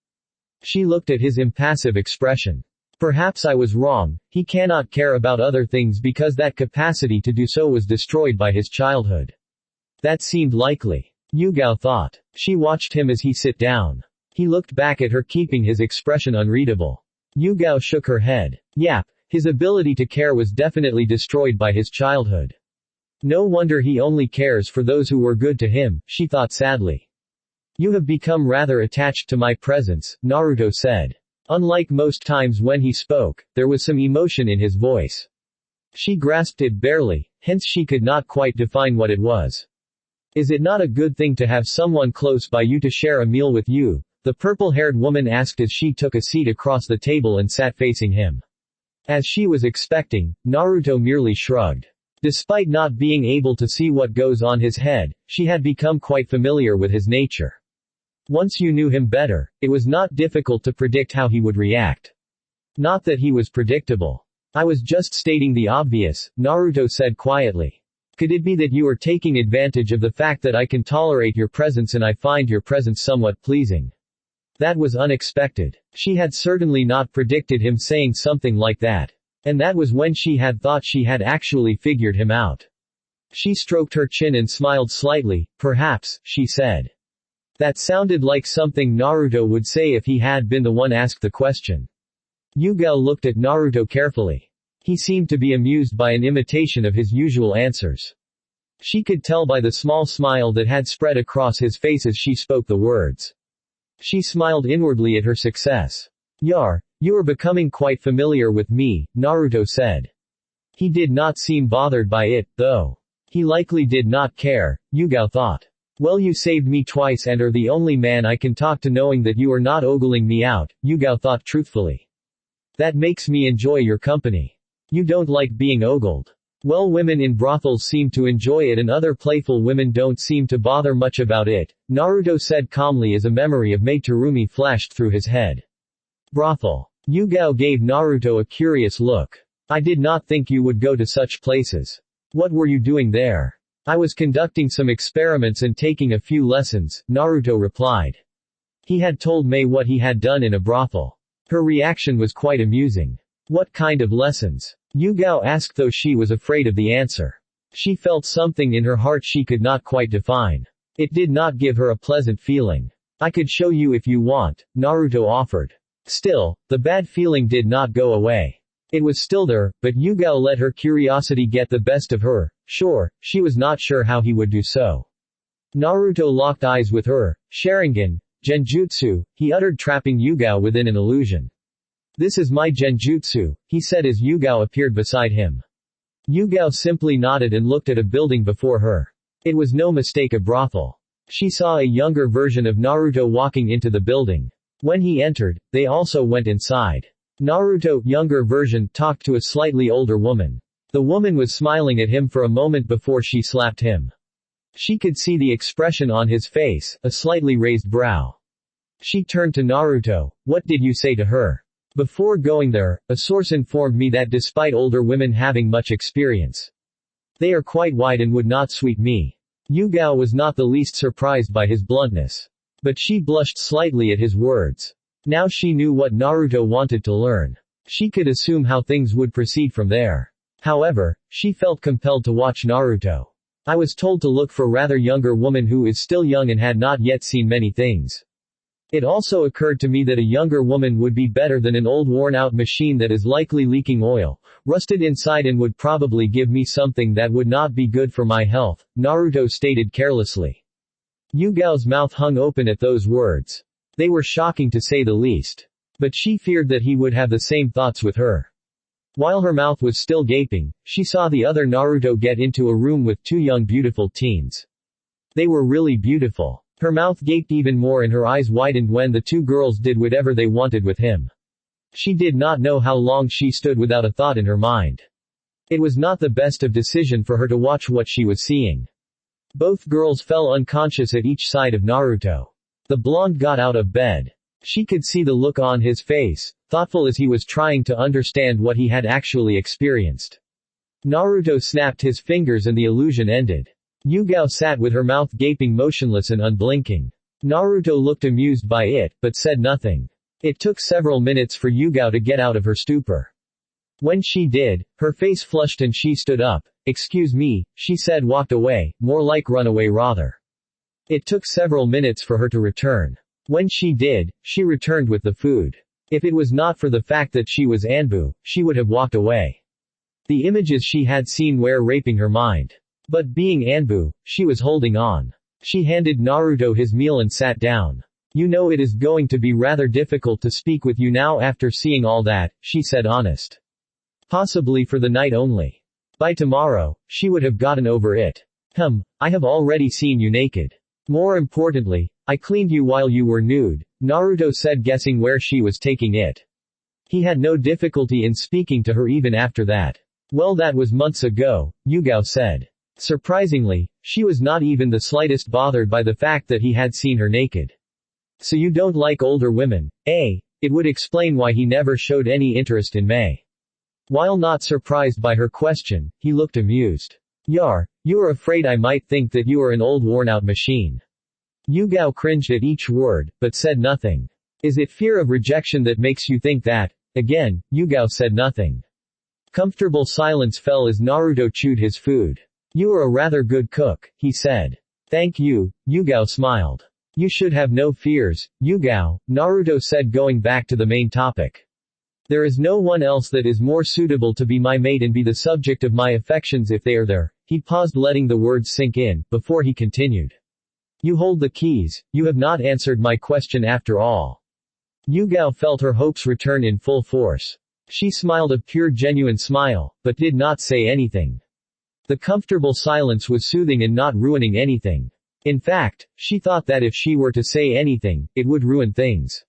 She looked at his impassive expression. Perhaps I was wrong. He cannot care about other things because that capacity to do so was destroyed by his childhood. That seemed likely. Yugao thought. She watched him as he sat down. He looked back at her, keeping his expression unreadable. Yugao shook her head. Yap, his ability to care was definitely destroyed by his childhood. No wonder he only cares for those who were good to him, she thought sadly. You have become rather attached to my presence, Naruto said. Unlike most times when he spoke, there was some emotion in his voice. She grasped it barely, hence she could not quite define what it was. Is it not a good thing to have someone close by you to share a meal with you? The purple-haired woman asked as she took a seat across the table and sat facing him. As she was expecting, Naruto merely shrugged. Despite not being able to see what goes on his head, she had become quite familiar with his nature. Once you knew him better, it was not difficult to predict how he would react. Not that he was predictable. I was just stating the obvious, Naruto said quietly. Could it be that you are taking advantage of the fact that I can tolerate your presence and I find your presence somewhat pleasing? That was unexpected. She had certainly not predicted him saying something like that. And that was when she had thought she had actually figured him out. She stroked her chin and smiled slightly. Perhaps, she said. That sounded like something Naruto would say if he had been the one asked the question. Yugao looked at Naruto carefully. He seemed to be amused by an imitation of his usual answers. She could tell by the small smile that had spread across his face as she spoke the words. She smiled inwardly at her success. You are becoming quite familiar with me, Naruto said. He did not seem bothered by it, though. He likely did not care, Yugao thought. Well, you saved me twice and are the only man I can talk to knowing that you are not ogling me out, Yugao thought truthfully. That makes me enjoy your company. You don't like being ogled. Well, women in brothels seem to enjoy it and other playful women don't seem to bother much about it, Naruto said calmly as a memory of Maid Terumi flashed through his head. Brothel. Yugao gave Naruto a curious look. I did not think you would go to such places. What were you doing there? I was conducting some experiments and taking a few lessons, Naruto replied. He had told Mei what he had done in a brothel. Her reaction was quite amusing. What kind of lessons? Yugao asked, though she was afraid of the answer. She felt something in her heart she could not quite define. It did not give her a pleasant feeling. I could show you if you want, Naruto offered. Still, the bad feeling did not go away. It was still there, but Yugao let her curiosity get the best of her. Sure, she was not sure how he would do so. Naruto locked eyes with her. Sharingan, Genjutsu, he uttered, trapping Yugao within an illusion. This is my Genjutsu, he said as Yugao appeared beside him. Yugao simply nodded and looked at a building before her. It was no mistake a brothel. She saw a younger version of Naruto walking into the building. When he entered, they also went inside. Naruto, younger version, talked to a slightly older woman. The woman was smiling at him for a moment before she slapped him. She could see the expression on his face, a slightly raised brow. She turned to Naruto. What did you say to her? Before going there, a source informed me that despite older women having much experience, they are quite wide and would not sweep me. Yugao was not the least surprised by his bluntness. But she blushed slightly at his words. Now she knew what Naruto wanted to learn. She could assume how things would proceed from there. However, she felt compelled to watch Naruto. I was told to look for rather younger woman who is still young and had not yet seen many things. It also occurred to me that a younger woman would be better than an old worn-out machine that is likely leaking oil, rusted inside and would probably give me something that would not be good for my health, Naruto stated carelessly. Yugao's mouth hung open at those words. They were shocking to say the least. But she feared that he would have the same thoughts with her. While her mouth was still gaping, she saw the other Naruto get into a room with two young beautiful teens. They were really beautiful. Her mouth gaped even more and her eyes widened when the two girls did whatever they wanted with him. She did not know how long she stood without a thought in her mind. It was not the best of decision for her to watch what she was seeing. Both girls fell unconscious at each side of Naruto. The blonde got out of bed. She could see the look on his face, thoughtful as he was trying to understand what he had actually experienced. Naruto snapped his fingers and the illusion ended. Yugao sat with her mouth gaping motionless and unblinking. Naruto looked amused by it, but said nothing. It took several minutes for Yugao to get out of her stupor. When she did, her face flushed and she stood up. "Excuse me," she said, walked away, more like run away rather. It took several minutes for her to return. When she did, she returned with the food. If it was not for the fact that she was Anbu, she would have walked away. The images she had seen were raping her mind. But being Anbu, she was holding on. She handed Naruto his meal and sat down. "You know it is going to be rather difficult to speak with you now after seeing all that," she said honest. "Possibly for the night only. By tomorrow, she would have gotten over it. I have already seen you naked. More importantly, I cleaned you while you were nude," Naruto said, guessing where she was taking it. He had no difficulty in speaking to her even after that. "Well, that was months ago," Yugao said. Surprisingly, she was not even the slightest bothered by the fact that he had seen her naked. "So you don't like older women, eh?" It would explain why he never showed any interest in Mei. While not surprised by her question, he looked amused. You are afraid I might think that you are an old worn-out machine." Yugao cringed at each word, but said nothing. "Is it fear of rejection that makes you think that?" Again, Yugao said nothing. Comfortable silence fell as Naruto chewed his food. "You are a rather good cook," he said. "Thank you," Yugao smiled. "You should have no fears, Yugao," Naruto said, going back to the main topic. "There is no one else that is more suitable to be my mate and be the subject of my affections if they are there." He paused, letting the words sink in, before he continued. "You hold the keys, you have not answered my question after all." Yugao felt her hopes return in full force. She smiled a pure genuine smile, but did not say anything. The comfortable silence was soothing and not ruining anything. In fact, she thought that if she were to say anything, it would ruin things.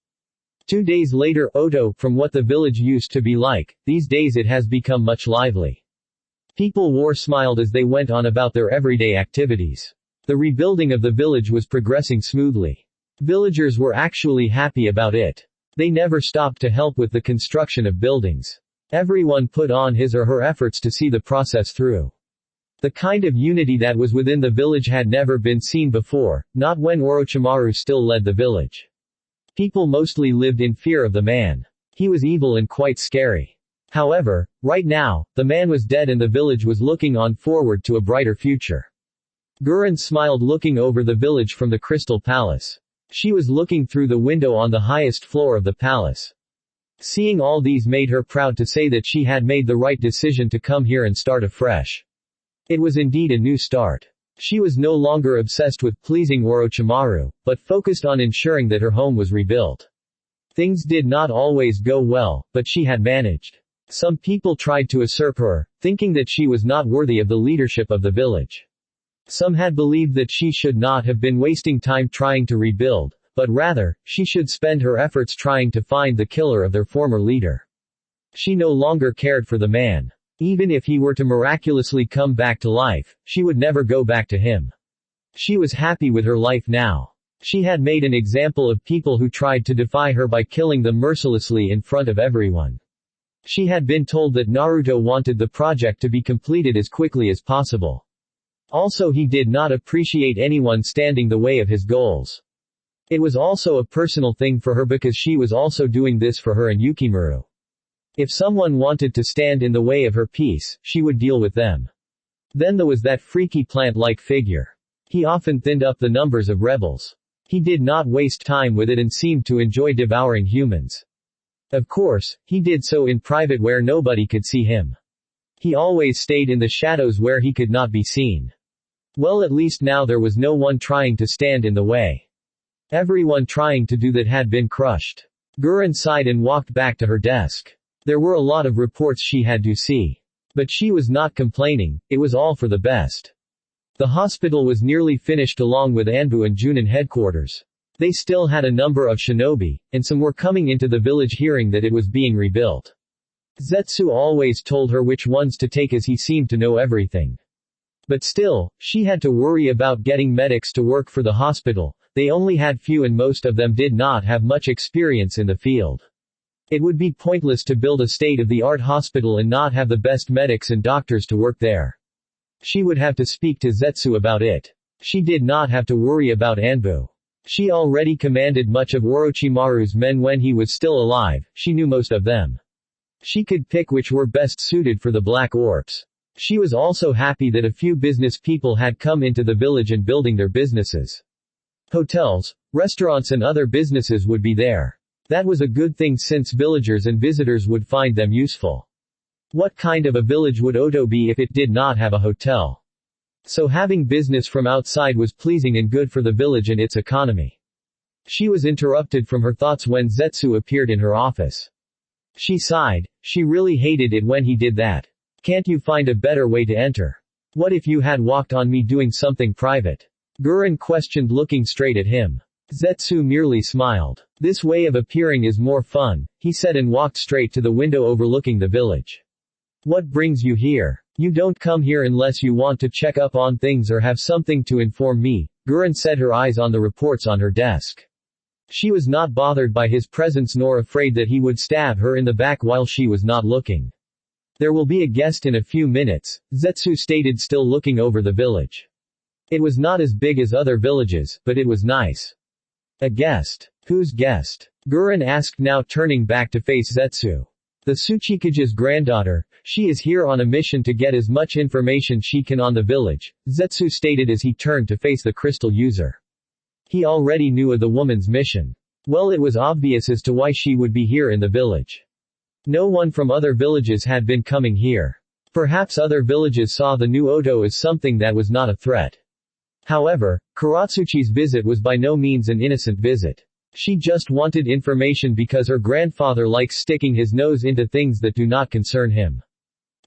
2 days later, Oto, from what the village used to be like, these days it has become much lively. People smiled as they went on about their everyday activities. The rebuilding of the village was progressing smoothly. Villagers were actually happy about it. They never stopped to help with the construction of buildings. Everyone put on his or her efforts to see the process through. The kind of unity that was within the village had never been seen before, not when Orochimaru still led the village. People mostly lived in fear of the man. He was evil and quite scary. However, right now, the man was dead and the village was looking on forward to a brighter future. Gurren smiled looking over the village from the Crystal Palace. She was looking through the window on the highest floor of the palace. Seeing all these made her proud to say that she had made the right decision to come here and start afresh. It was indeed a new start. She was no longer obsessed with pleasing Orochimaru, but focused on ensuring that her home was rebuilt. Things did not always go well, but she had managed. Some people tried to usurp her, thinking that she was not worthy of the leadership of the village. Some had believed that she should not have been wasting time trying to rebuild, but rather, she should spend her efforts trying to find the killer of their former leader. She no longer cared for the man. Even if he were to miraculously come back to life, she would never go back to him. She was happy with her life now. She had made an example of people who tried to defy her by killing them mercilessly in front of everyone. She had been told that Naruto wanted the project to be completed as quickly as possible. Also, he did not appreciate anyone standing the way of his goals. It was also a personal thing for her because she was also doing this for her and Yukimaru. If someone wanted to stand in the way of her peace, she would deal with them. Then there was that freaky plant-like figure. He often thinned up the numbers of rebels. He did not waste time with it and seemed to enjoy devouring humans. Of course, he did so in private where nobody could see him. He always stayed in the shadows where he could not be seen. Well, at least now there was no one trying to stand in the way. Everyone trying to do that had been crushed. Gurren sighed and walked back to her desk. There were a lot of reports she had to see. But she was not complaining, it was all for the best. The hospital was nearly finished along with Anbu and Junin headquarters. They still had a number of shinobi, and some were coming into the village hearing that it was being rebuilt. Zetsu always told her which ones to take as he seemed to know everything. But still, she had to worry about getting medics to work for the hospital. They only had few and most of them did not have much experience in the field. It would be pointless to build a state-of-the-art hospital and not have the best medics and doctors to work there. She would have to speak to Zetsu about it. She did not have to worry about Anbu. She already commanded much of Orochimaru's men when he was still alive, she knew most of them. She could pick which were best suited for the Black Orcs. She was also happy that a few business people had come into the village and building their businesses. Hotels, restaurants and other businesses would be there. That was a good thing since villagers and visitors would find them useful. What kind of a village would Oto be if it did not have a hotel? So having business from outside was pleasing and good for the village and its economy. She was interrupted from her thoughts when Zetsu appeared in her office. She sighed. She really hated it when he did that. Can't you find a better way to enter? What if you had walked on me doing something private? Gurren questioned, looking straight at him. Zetsu merely smiled. This way of appearing is more fun, he said and walked straight to the window overlooking the village. What brings you here? You don't come here unless you want to check up on things or have something to inform me, Gurren said, her eyes on the reports on her desk. She was not bothered by his presence nor afraid that he would stab her in the back while she was not looking. There will be a guest in a few minutes, Zetsu stated, still looking over the village. It was not as big as other villages, but it was nice. A guest? Whose guest? Gurren asked, now turning back to face Zetsu. The Tsuchikage's granddaughter. She is here on a mission to get as much information she can on the village, Zetsu stated as he turned to face the crystal user. He already knew of the woman's mission. Well, it was obvious as to why she would be here in the village. No one from other villages had been coming here. Perhaps other villages saw the new Oto as something that was not a threat. However, Karatsuchi's visit was by no means an innocent visit. She just wanted information because her grandfather likes sticking his nose into things that do not concern him.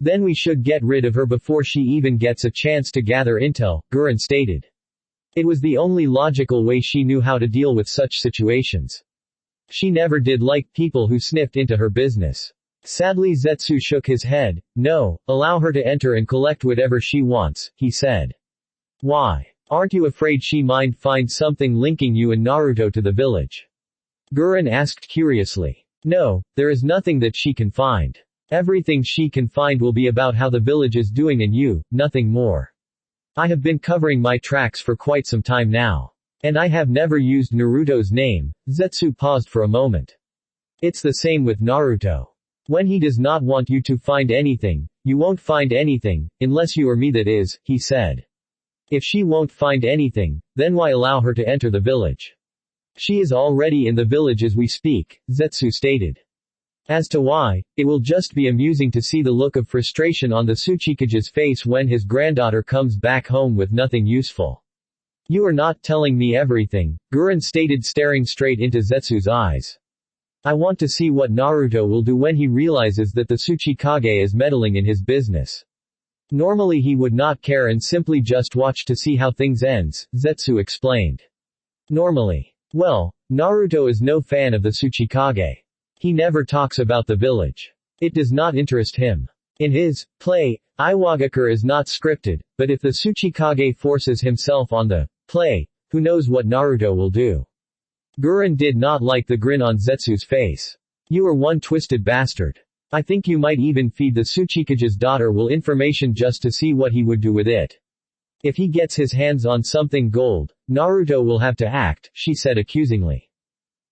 Then we should get rid of her before she even gets a chance to gather intel, Gurren stated. It was the only logical way she knew how to deal with such situations. She never did like people who sniffed into her business. Sadly, Zetsu shook his head. No, allow her to enter and collect whatever she wants, he said. Why? Aren't you afraid she might find something linking you and Naruto to the village? Gurren asked curiously. No, there is nothing that she can find. Everything she can find will be about how the village is doing and you, nothing more. I have been covering my tracks for quite some time now. And I have never used Naruto's name. Zetsu paused for a moment. It's the same with Naruto. When he does not want you to find anything, you won't find anything, unless you are me, that is, he said. If she won't find anything, then why allow her to enter the village? She is already in the village as we speak, Zetsu stated. As to why, it will just be amusing to see the look of frustration on the Tsuchikage's face when his granddaughter comes back home with nothing useful. You are not telling me everything, Gurren stated, staring straight into Zetsu's eyes. I want to see what Naruto will do when he realizes that the Tsuchikage is meddling in his business. Normally he would not care and simply just watch to see how things ends, Zetsu explained. Normally. Well, Naruto is no fan of the Tsuchikage. He never talks about the village. It does not interest him. In his play, Iwagakure is not scripted, but if the Tsuchikage forces himself on the play, Who knows what Naruto will do? Gurren did not like the grin on Zetsu's face. You are one twisted bastard. I think you might even feed the Tsuchikage's daughter will information just to see what he would do with it. If he gets his hands on something gold, Naruto will have to act, she said accusingly.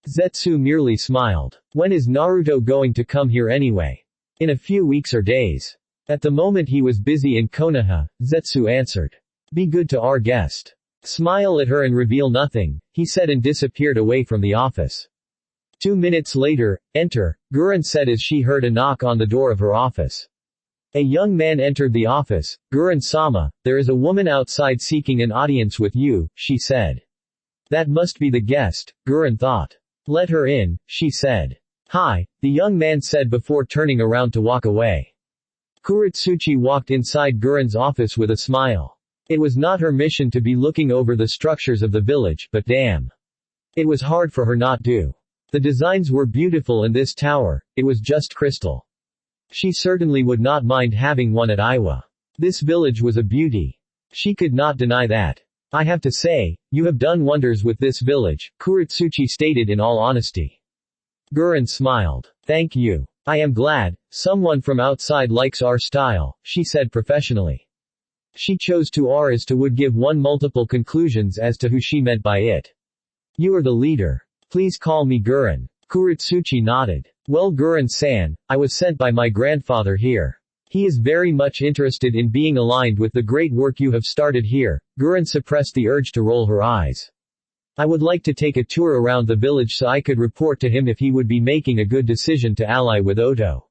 Zetsu merely smiled. When is Naruto going to come here anyway? In a few weeks or days. At the moment he was busy in Konoha, Zetsu answered. Be good to our guest. Smile at her and reveal nothing, he said and disappeared away from the office. 2 minutes later, enter, Gurren said as she heard a knock on the door of her office. A young man entered the office. Gurren-sama, there is a woman outside seeking an audience with you, she said. That must be the guest, Gurren thought. Let her in, she said. Hi, the young man said before turning around to walk away. Kuretsuchi walked inside Gurren's office with a smile. It was not her mission to be looking over the structures of the village, but damn. It was hard for her not to. The designs were beautiful and this tower, it was just crystal. She certainly would not mind having one at Iwa. This village was a beauty. She could not deny that. I have to say, you have done wonders with this village, Kuretsuchi stated in all honesty. Gurren smiled. Thank you. I am glad, someone from outside likes our style, she said professionally. She chose to R as to would give one multiple conclusions as to who she meant by it. You are the leader. Please call me Gurren. Kuretsuchi nodded. Well Gurren-san, I was sent by my grandfather here. He is very much interested in being aligned with the great work you have started here. Gurren suppressed the urge to roll her eyes. I would like to take a tour around the village so I could report to him if he would be making a good decision to ally with Oto.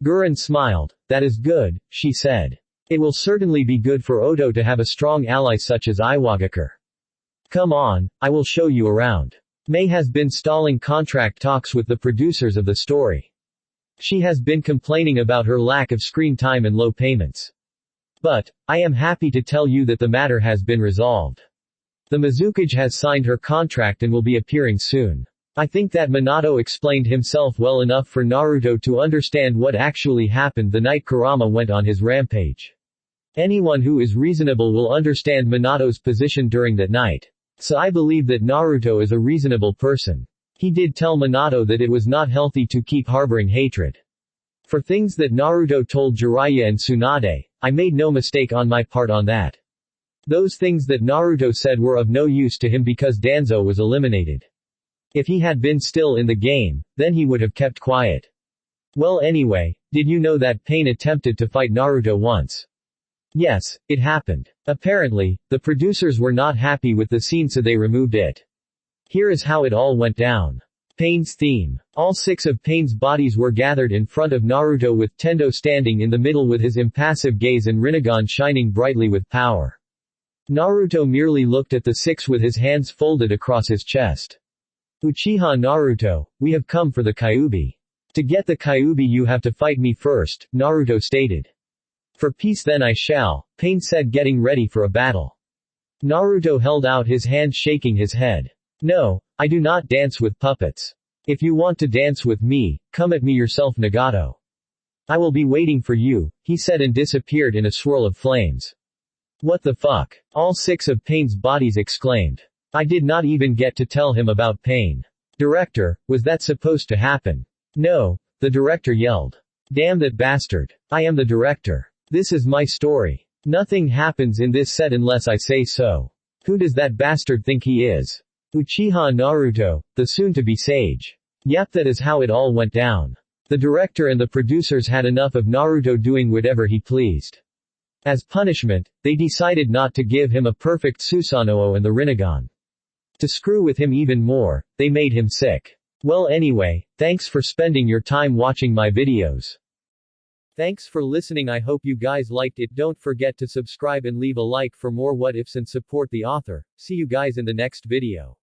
Gurren smiled. That is good, she said. It will certainly be good for Oto to have a strong ally such as Iwagakure. Come on, I will show you around. Mei has been stalling contract talks with the producers of the story. She has been complaining about her lack of screen time and low payments. But, I am happy to tell you that the matter has been resolved. The Mizukage has signed her contract and will be appearing soon. I think that Minato explained himself well enough for Naruto to understand what actually happened the night Kurama went on his rampage. Anyone who is reasonable will understand Minato's position during that night. So I believe that Naruto is a reasonable person. He did tell Minato that it was not healthy to keep harboring hatred. For things that Naruto told Jiraiya and Tsunade, I made no mistake on my part on that. Those things that Naruto said were of no use to him because Danzo was eliminated. If he had been still in the game, then he would have kept quiet. Well anyway, did you know that Pain attempted to fight Naruto once? Yes, it happened. Apparently, the producers were not happy with the scene so they removed it. Here is how it all went down. Pain's theme. All 6 of Pain's bodies were gathered in front of Naruto with Tendo standing in the middle with his impassive gaze and Rinnegan shining brightly with power. Naruto merely looked at the 6 with his hands folded across his chest. Uchiha Naruto, we have come for the Kyuubi. To get the Kyuubi you have to fight me first, Naruto stated. For peace then I shall, Pain said getting ready for a battle. Naruto held out his hand shaking his head. No, I do not dance with puppets. If you want to dance with me, come at me yourself Nagato. I will be waiting for you, he said and disappeared in a swirl of flames. What the fuck? All 6 of Pain's bodies exclaimed. I did not even get to tell him about Pain. Director, was that supposed to happen? No, the director yelled. Damn that bastard. I am the director. This is my story. Nothing happens in this set unless I say so. Who does that bastard think he is? Uchiha Naruto, the soon-to-be sage. Yep, that is how it all went down. The director and the producers had enough of Naruto doing whatever he pleased. As punishment, they decided not to give him a perfect Susanoo and the Rinnegan. To screw with him even more, they made him sick. Well anyway, thanks for spending your time watching my videos. Thanks for listening. I hope you guys liked it. Don't forget to subscribe and leave a like for more what ifs and support the author. See you guys in the next video.